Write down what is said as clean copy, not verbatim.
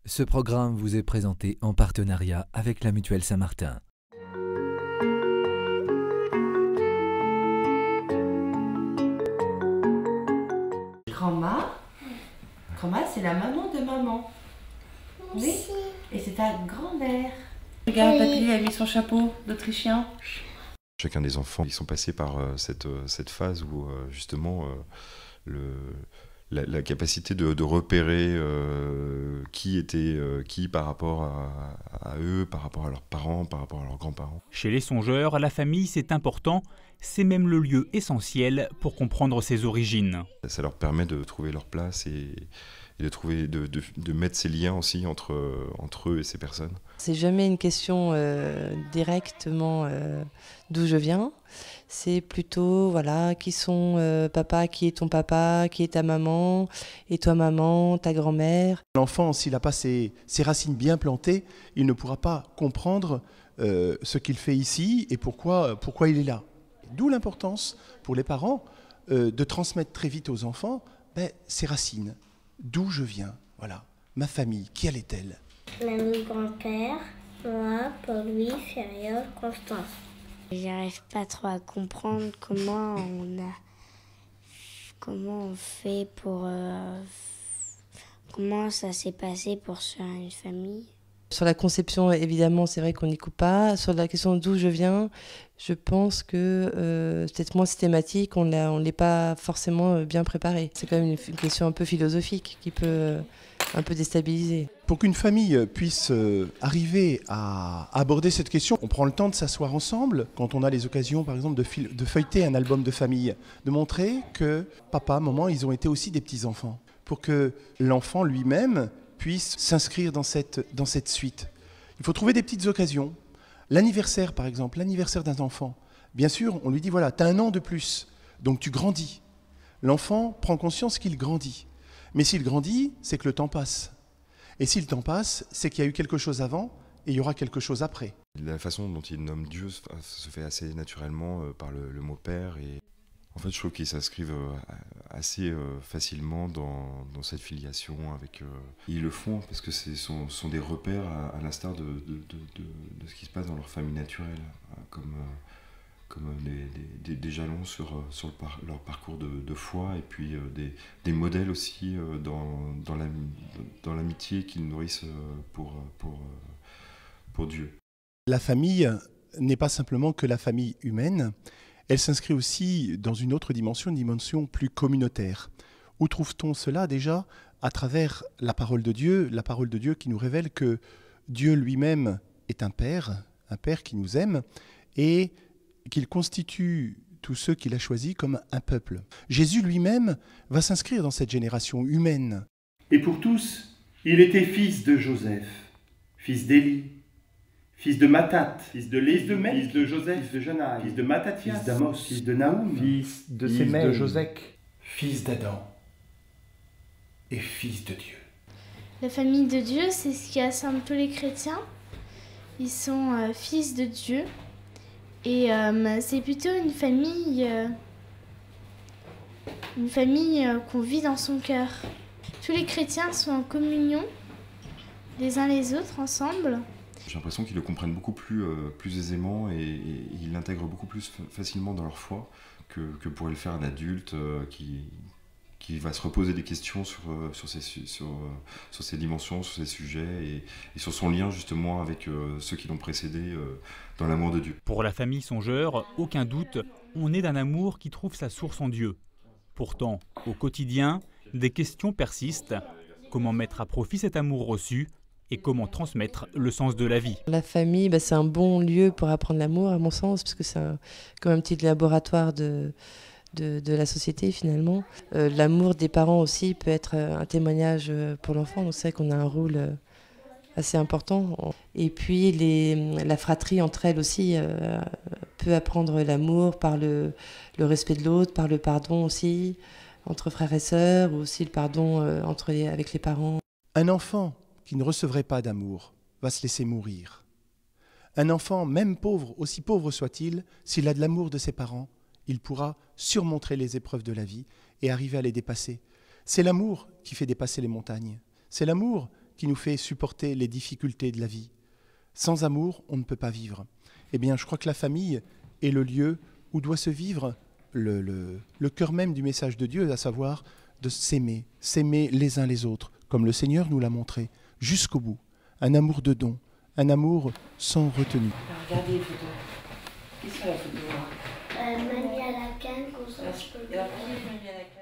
Ce programme vous est présenté en partenariat avec la Mutuelle Saint-Martin. Grandma, c'est la maman de maman. Oui. Et c'est ta grand-mère. Regarde, papy a mis son chapeau d'Autrichien. Chacun des enfants, ils sont passés par cette phase où justement la capacité de repérer qui était qui par rapport à eux, par rapport à leurs parents, par rapport à leurs grands-parents. Chez les songeurs, la famille, c'est important. C'est même le lieu essentiel pour comprendre ses origines. Ça leur permet de trouver leur place et de mettre ces liens aussi entre eux et ces personnes. C'est jamais une question directement d'où je viens. C'est plutôt voilà, qui sont papa, qui est ton papa, qui est ta maman, et toi maman, ta grand-mère. L'enfant, s'il n'a pas ses racines bien plantées, il ne pourra pas comprendre ce qu'il fait ici et pourquoi il est là. D'où l'importance pour les parents de transmettre très vite aux enfants ses racines. D'où je viens, voilà. Ma famille, qui elle est-elle? L'ami grand-père, moi, Paul-Louis, Fériol, Constance. J'arrive pas trop à comprendre comment on fait pour... comment ça s'est passé pour faire une famille. Sur la conception, évidemment, c'est vrai qu'on n'y coupe pas. Sur la question d'où je viens, je pense que c'est peut-être moins systématique, on ne l'est pas forcément bien préparé. C'est quand même une question un peu philosophique qui peut un peu déstabiliser. Pour qu'une famille puisse arriver à aborder cette question, on prend le temps de s'asseoir ensemble, quand on a les occasions par exemple de feuilleter un album de famille, de montrer que papa, maman, ils ont été aussi des petits-enfants. Pour que l'enfant lui-même puisse s'inscrire dans cette suite. Il faut trouver des petites occasions. L'anniversaire, par exemple, l'anniversaire d'un enfant. Bien sûr, on lui dit, voilà, tu as 1 an de plus, donc tu grandis. L'enfant prend conscience qu'il grandit. Mais s'il grandit, c'est que le temps passe. Et si le temps passe, c'est qu'il y a eu quelque chose avant et il y aura quelque chose après. La façon dont il nomme Dieu se fait assez naturellement par le mot père. Et en fait, je trouve qu'ils s'inscrivent assez facilement dans cette filiation. Ils le font parce que ce sont des repères à l'instar de ce qui se passe dans leur famille naturelle, comme des jalons sur leur parcours de foi et puis des modèles aussi dans l'amitié qu'ils nourrissent pour Dieu. La famille n'est pas simplement que la famille humaine. Elle s'inscrit aussi dans une autre dimension, une dimension plus communautaire. Où trouve-t-on cela déjà? À travers la parole de Dieu qui nous révèle que Dieu lui-même est un Père qui nous aime et qu'il constitue tous ceux qu'il a choisis comme un peuple. Jésus lui-même va s'inscrire dans cette génération humaine. Et pour tous, il était fils de Joseph, fils d'Élie, fils de Matat, fils de Lézemel, fils de Joseph, fils de Janaï, fils de Matthathias, fils d'Amos, fils de Naoum, fils de Sémei, de Josec, fils d'Adam et fils de Dieu. La famille de Dieu, c'est ce qui assemble tous les chrétiens. Ils sont fils de Dieu. Et c'est plutôt une famille qu'on vit dans son cœur. Tous les chrétiens sont en communion, les uns les autres, ensemble. J'ai l'impression qu'ils le comprennent beaucoup plus aisément et ils l'intègrent beaucoup plus facilement dans leur foi que pourrait le faire un adulte qui va se reposer des questions sur ces dimensions, sur ces sujets et sur son lien justement avec ceux qui l'ont précédé dans l'amour de Dieu. Pour la famille songeur, aucun doute, on est d'un amour qui trouve sa source en Dieu. Pourtant, au quotidien, des questions persistent. Comment mettre à profit cet amour reçu et comment transmettre le sens de la vie? La famille, c'est un bon lieu pour apprendre l'amour, à mon sens, parce que c'est comme un petit laboratoire de la société finalement. L'amour des parents aussi peut être un témoignage pour l'enfant, donc c'est vrai qu'on a un rôle assez important. Et puis la fratrie entre elles aussi peut apprendre l'amour par le respect de l'autre, par le pardon aussi, entre frères et sœurs, ou aussi le pardon avec les parents. Un enfant qui ne recevrait pas d'amour va se laisser mourir. Un enfant, même pauvre, aussi pauvre soit-il, s'il a de l'amour de ses parents, il pourra surmonter les épreuves de la vie et arriver à les dépasser. C'est l'amour qui fait dépasser les montagnes. C'est l'amour qui nous fait supporter les difficultés de la vie. Sans amour, on ne peut pas vivre. Eh bien, je crois que la famille est le lieu où doit se vivre le cœur même du message de Dieu, à savoir de s'aimer les uns les autres, comme le Seigneur nous l'a montré, jusqu'au bout. Un amour de don, un amour sans retenue. Regardez les photos. Qui sont la photo là Mamie à la canne, qu'on s'en Et la première mamie à la canne.